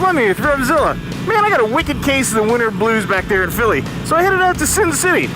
Monday with RevZilla. Man, I got a wicked case of the winter blues back there in Philly, so I headed out to Sin City.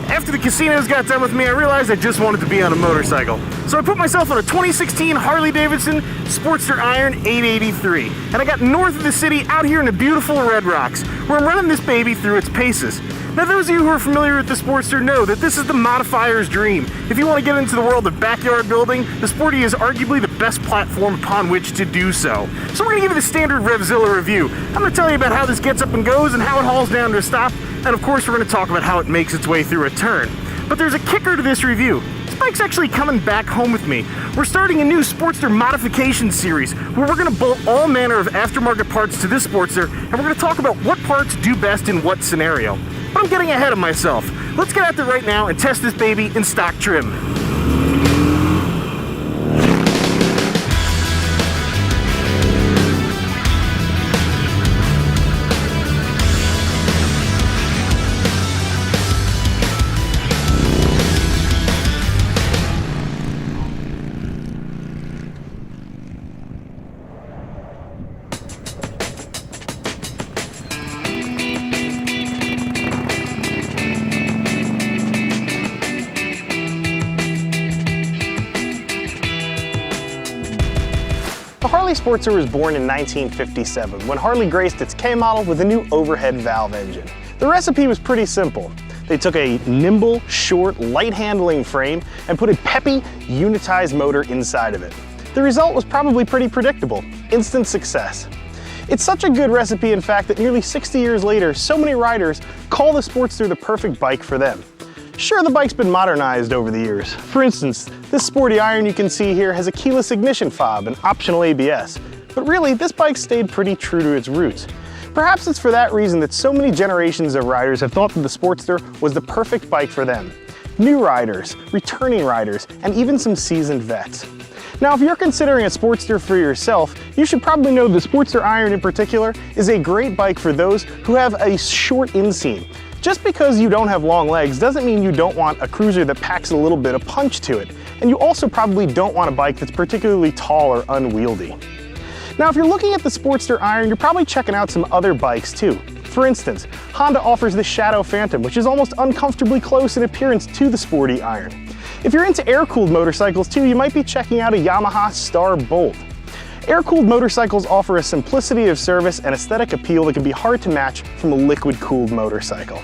After the casinos got done with me, I realized I just wanted to be on a motorcycle. So I put myself on a 2016 Harley Davidson Sportster Iron 883, and I got north of the city out here in the beautiful Red Rocks, where I'm running this baby through its paces. Now, those of you who are familiar with the Sportster know that this is the modifier's dream. If you want to get into the world of backyard building, the Sporty is arguably the best platform upon which to do so. So we're going to give you the standard RevZilla review. I'm going to tell you about how this gets up and goes and how it hauls down to a stop, and of course we're going to talk about how it makes its way through a turn. But there's a kicker to this review. This bike's actually coming back home with me. We're starting a new Sportster modification series where we're going to bolt all manner of aftermarket parts to this Sportster, and we're going to talk about what parts do best in what scenario. But I'm getting ahead of myself. Let's get out there right now and test this baby in stock trim. The Harley Sportster was born in 1957 when Harley graced its K model with a new overhead valve engine. The recipe was pretty simple. They took a nimble, short, light handling frame and put a peppy, unitized motor inside of it. The result was probably pretty predictable: instant success. It's such a good recipe, in fact, that nearly 60 years later, so many riders call the Sportster the perfect bike for them. Sure, the bike's been modernized over the years. For instance, this sporty iron you can see here has a keyless ignition fob and optional ABS. But really, this bike stayed pretty true to its roots. Perhaps it's for that reason that so many generations of riders have thought that the Sportster was the perfect bike for them. New riders, returning riders, and even some seasoned vets. Now, if you're considering a Sportster for yourself, you should probably know the Sportster Iron in particular is a great bike for those who have a short inseam. Just because you don't have long legs doesn't mean you don't want a cruiser that packs a little bit of punch to it. And you also probably don't want a bike that's particularly tall or unwieldy. Now, if you're looking at the Sportster Iron, you're probably checking out some other bikes too. For instance, Honda offers the Shadow Phantom, which is almost uncomfortably close in appearance to the sporty Iron. If you're into air-cooled motorcycles too, you might be checking out a Yamaha Star Bolt. Air-cooled motorcycles offer a simplicity of service and aesthetic appeal that can be hard to match from a liquid-cooled motorcycle.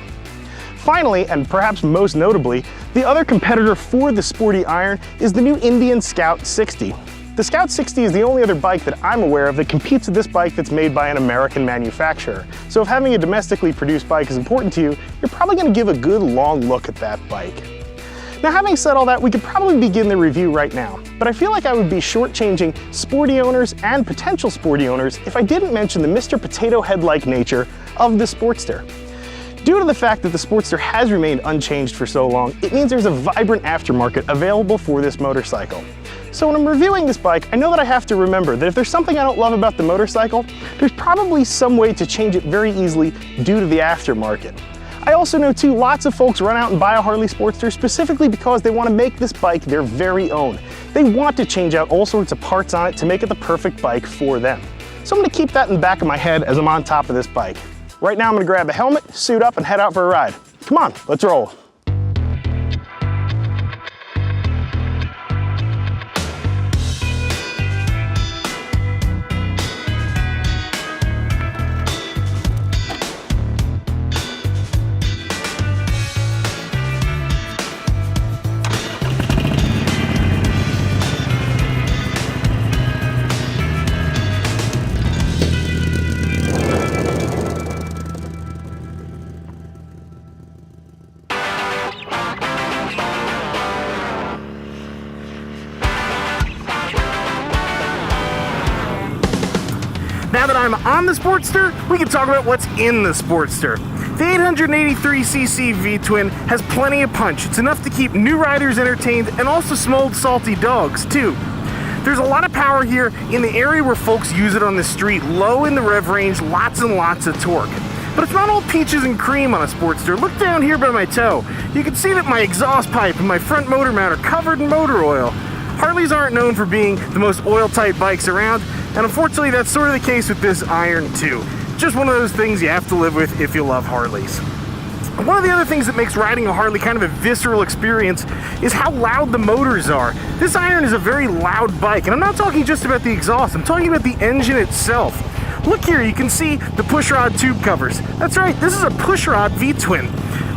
Finally, and perhaps most notably, the other competitor for the sporty Iron is the new Indian Scout 60. The Scout 60 is the only other bike that I'm aware of that competes with this bike that's made by an American manufacturer. So if having a domestically produced bike is important to you, you're probably going to give a good long look at that bike. Now, having said all that, we could probably begin the review right now, but I feel like I would be shortchanging sporty owners and potential sporty owners if I didn't mention the Mr. Potato Head-like nature of the Sportster. Due to the fact that the Sportster has remained unchanged for so long, it means there's a vibrant aftermarket available for this motorcycle. So when I'm reviewing this bike, I know that I have to remember that if there's something I don't love about the motorcycle, there's probably some way to change it very easily due to the aftermarket. I also know too, lots of folks run out and buy a Harley Sportster specifically because they want to make this bike their very own. They want to change out all sorts of parts on it to make it the perfect bike for them. So I'm going to keep that in the back of my head as I'm on top of this bike. Right now I'm going to grab a helmet, suit up, and head out for a ride. Come on, let's roll. Now that I'm on the Sportster, we can talk about what's in the Sportster. The 883cc V-twin has plenty of punch. It's enough to keep new riders entertained and also some old salty dogs too. There's a lot of power here in the area where folks use it on the street, low in the rev range, lots and lots of torque. But it's not all peaches and cream on a Sportster. Look down here by my toe. You can see that my exhaust pipe and my front motor mount are covered in motor oil. Harleys aren't known for being the most oil-tight bikes around, and unfortunately that's sort of the case with this iron too. Just one of those things you have to live with if you love Harleys. One of the other things that makes riding a Harley kind of a visceral experience is how loud the motors are. This iron is a very loud bike, and I'm not talking just about the exhaust, I'm talking about the engine itself. Look here, you can see the pushrod tube covers. That's right, this is a pushrod V-twin.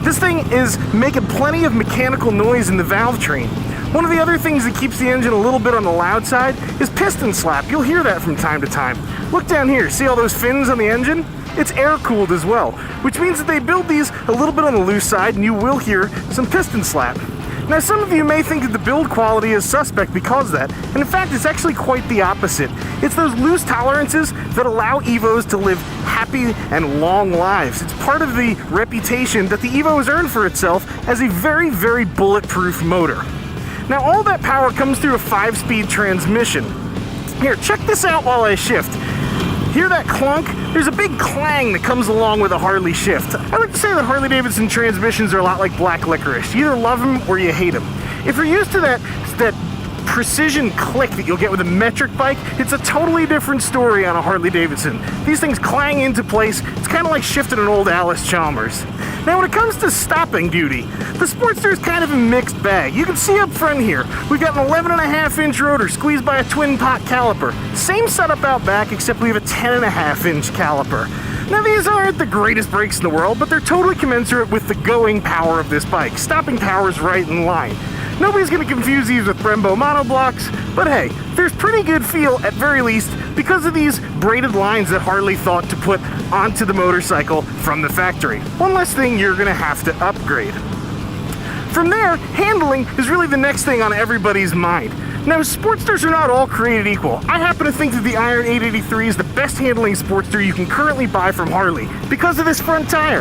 This thing is making plenty of mechanical noise in the valve train. One of the other things that keeps the engine a little bit on the loud side is piston slap. You'll hear that from time to time. Look down here, see all those fins on the engine? It's air-cooled as well, which means that they build these a little bit on the loose side and you will hear some piston slap. Now some of you may think that the build quality is suspect because of that, and in fact it's actually quite the opposite. It's those loose tolerances that allow Evos to live happy and long lives. It's part of the reputation that the Evo has earned for itself as a very, very bulletproof motor. Now all that power comes through a 5-speed transmission. Here, check this out while I shift. Hear that clunk? There's a big clang that comes along with a Harley shift. I like to say that Harley-Davidson transmissions are a lot like black licorice. You either love them or you hate them. If you're used to that precision click that you'll get with a metric bike, it's a totally different story on a Harley-Davidson. These things clang into place. It's kind of like shifting an old Alice Chalmers. Now when it comes to stopping duty, the Sportster is kind of a mixed bag. You can see up front here, we've got an 11.5-inch rotor squeezed by a twin pot caliper. Same setup out back, except we have a 10.5-inch caliper. Now these aren't the greatest brakes in the world, but they're totally commensurate with the going power of this bike. Stopping power is right in line. Nobody's going to confuse these with Brembo monoblocks, but hey, there's pretty good feel at very least because of these braided lines that Harley thought to put onto the motorcycle from the factory. One less thing you're going to have to upgrade. From there, handling is really the next thing on everybody's mind. Now, Sportsters are not all created equal. I happen to think that the Iron 883 is the best handling Sportster you can currently buy from Harley because of this front tire.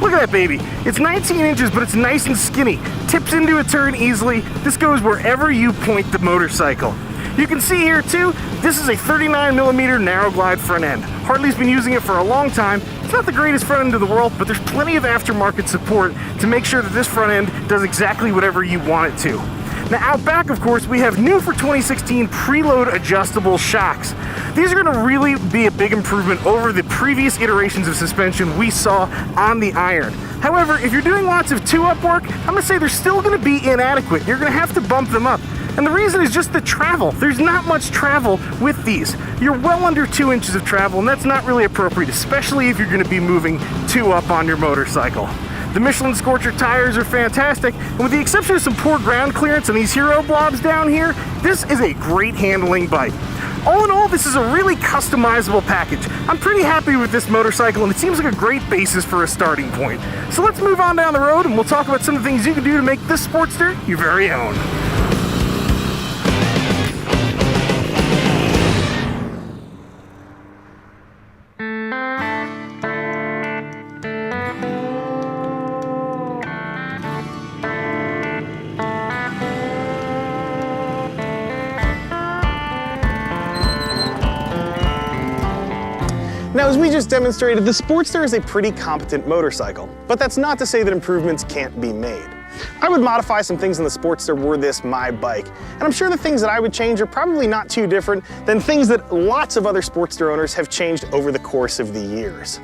Look at that baby. It's 19 inches, but it's nice and skinny. Tips into a turn easily. This goes wherever you point the motorcycle. You can see here too, this is a 39mm narrow glide front end. Harley's been using it for a long time. It's not the greatest front end in the world, but there's plenty of aftermarket support to make sure that this front end does exactly whatever you want it to. Now out back, of course, we have new for 2016 preload adjustable shocks. These are going to really be a big improvement over the previous iterations of suspension we saw on the Iron. However, if you're doing lots of two-up work, I'm going to say they're still going to be inadequate. You're going to have to bump them up. And the reason is just the travel. There's not much travel with these. You're well under 2 inches of travel, and that's not really appropriate, especially if you're going to be moving 2-up on your motorcycle. The Michelin Scorcher tires are fantastic, and with the exception of some poor ground clearance and these hero blobs down here, this is a great handling bike. All in all, this is a really customizable package. I'm pretty happy with this motorcycle, and it seems like a great basis for a starting point. So let's move on down the road, and we'll talk about some of the things you can do to make this Sportster your very own. Now, as we just demonstrated, the Sportster is a pretty competent motorcycle, but that's not to say that improvements can't be made. I would modify some things in the Sportster were this my bike, and I'm sure the things that I would change are probably not too different than things that lots of other Sportster owners have changed over the course of the years.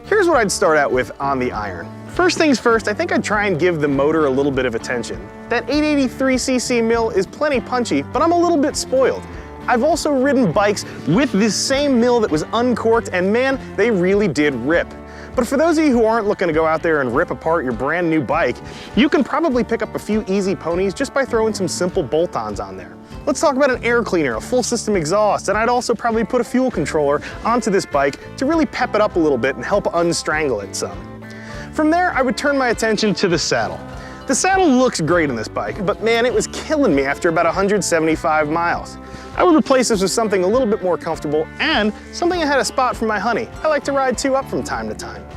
Here's what I'd start out with on the Iron. First things first, I think I'd try and give the motor a little bit of attention. That 883cc mill is plenty punchy, but I'm a little bit spoiled. I've also ridden bikes with this same mill that was uncorked, and man, they really did rip. But for those of you who aren't looking to go out there and rip apart your brand new bike, you can probably pick up a few easy ponies just by throwing some simple bolt-ons on there. Let's talk about an air cleaner, a full system exhaust, and I'd also probably put a fuel controller onto this bike to really pep it up a little bit and help unstrangle it some. From there, I would turn my attention to the saddle. The saddle looks great on this bike, but man, it was killing me after about 175 miles. I would replace this with something a little bit more comfortable and something that had a spot for my honey. I like to ride 2-up from time to time.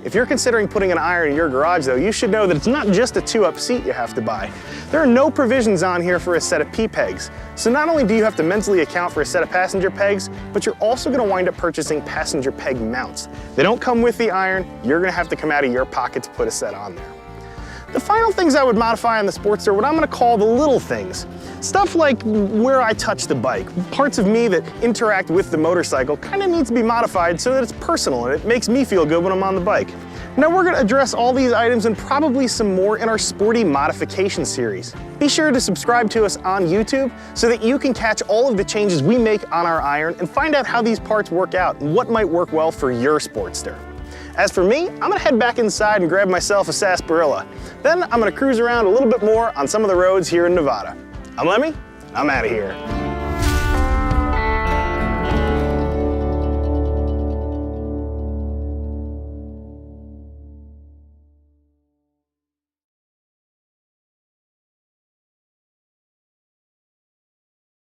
If you're considering putting an Iron in your garage though, you should know that it's not just a 2-up seat you have to buy. There are no provisions on here for a set of P-pegs. So not only do you have to mentally account for a set of passenger pegs, but you're also going to wind up purchasing passenger peg mounts. They don't come with the Iron, you're going to have to come out of your pocket to put a set on there. The final things I would modify on the Sportster are what I'm gonna call the little things. Stuff like where I touch the bike. Parts of me that interact with the motorcycle kind of needs to be modified so that it's personal and it makes me feel good when I'm on the bike. Now we're gonna address all these items and probably some more in our sporty modification series. Be sure to subscribe to us on YouTube so that you can catch all of the changes we make on our iron and find out how these parts work out and what might work well for your Sportster. As for me, I'm gonna head back inside and grab myself a sarsaparilla. Then I'm gonna cruise around a little bit more on some of the roads here in Nevada. I'm Lemmy, I'm out of here.